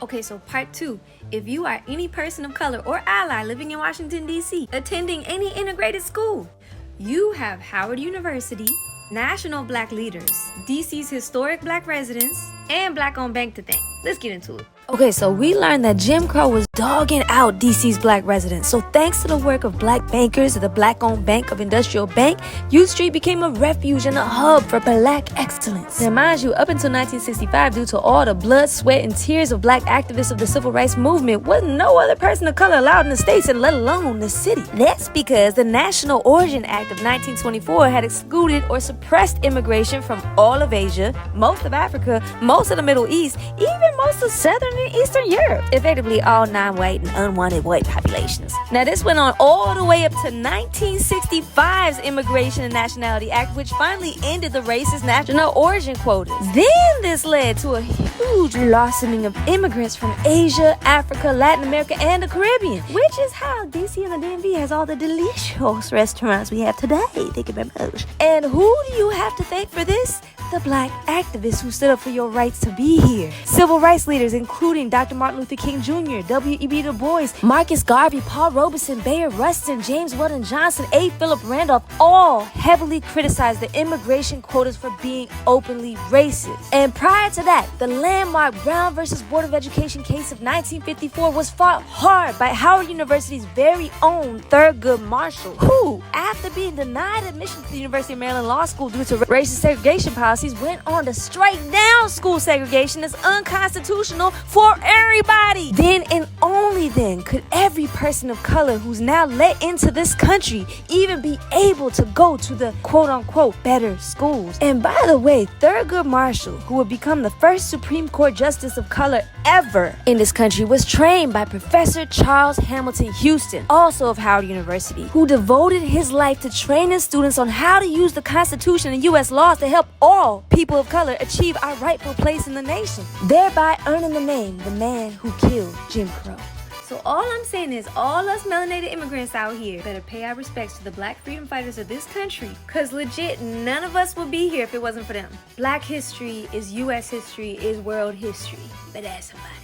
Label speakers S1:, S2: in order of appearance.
S1: Okay, so part 2. If you are any person of color or ally living in Washington, D.C., attending any integrated school, you have Howard University, national black leaders, D.C.'s historic black residents, and black-owned bank to thank. Let's get into it. Okay, so we learned that Jim Crow was dogging out DC's black residents. So thanks to the work of black bankers at the Black-owned Bank of Industrial Bank, U Street became a refuge and a hub for black excellence. Now mind you, up until 1965, due to all the blood, sweat, and tears of black activists of the civil rights movement, wasn't no other person of color allowed in the states, and let alone the city. That's because the National Origin Act of 1924 had excluded or suppressed immigration from all of Asia, most of Africa, most of the Middle East, even most of Southern and Eastern Europe, effectively all non-white and unwanted white populations. Now this went on all the way up to 1965's Immigration and Nationality Act, which finally ended the racist national origin quotas. Then this led to a huge blossoming of immigrants from Asia, Africa, Latin America, and the Caribbean, which is how DC and the DMV has all the delicious restaurants we have today. Thank you very much. And who do you have to thank for this? The black activists who stood up for your rights to be here. Civil rights leaders including Dr. Martin Luther King Jr., W.E.B. Du Bois, Marcus Garvey, Paul Robeson, Bayard Rustin, James Weldon Johnson, A. Philip Randolph, all heavily criticized the immigration quotas for being openly racist. And prior to that, the landmark Brown versus Board of Education case of 1954 was fought hard by Howard University's very own Thurgood Marshall, who, after being denied admission to the University of Maryland Law School due to racist segregation policies, went on to strike down school segregation as unconstitutional for everybody. Then and only then could every person of color who's now let into this country even be able to go to the quote-unquote better schools. And by the way, Thurgood Marshall, who would become the first Supreme Court Justice of color ever in this country, was trained by Professor Charles Hamilton Houston, also of Howard University, who devoted his life to training students on how to use the Constitution and U.S. laws to help all people of color achieve our rightful place in the nation, thereby earning the name the man who killed Jim Crow. So all I'm saying is all us melanated immigrants out here better pay our respects to the black freedom fighters of this country, cause legit none of us would be here if it wasn't for them. Black history is U.S. history, is world history. But that's somebody.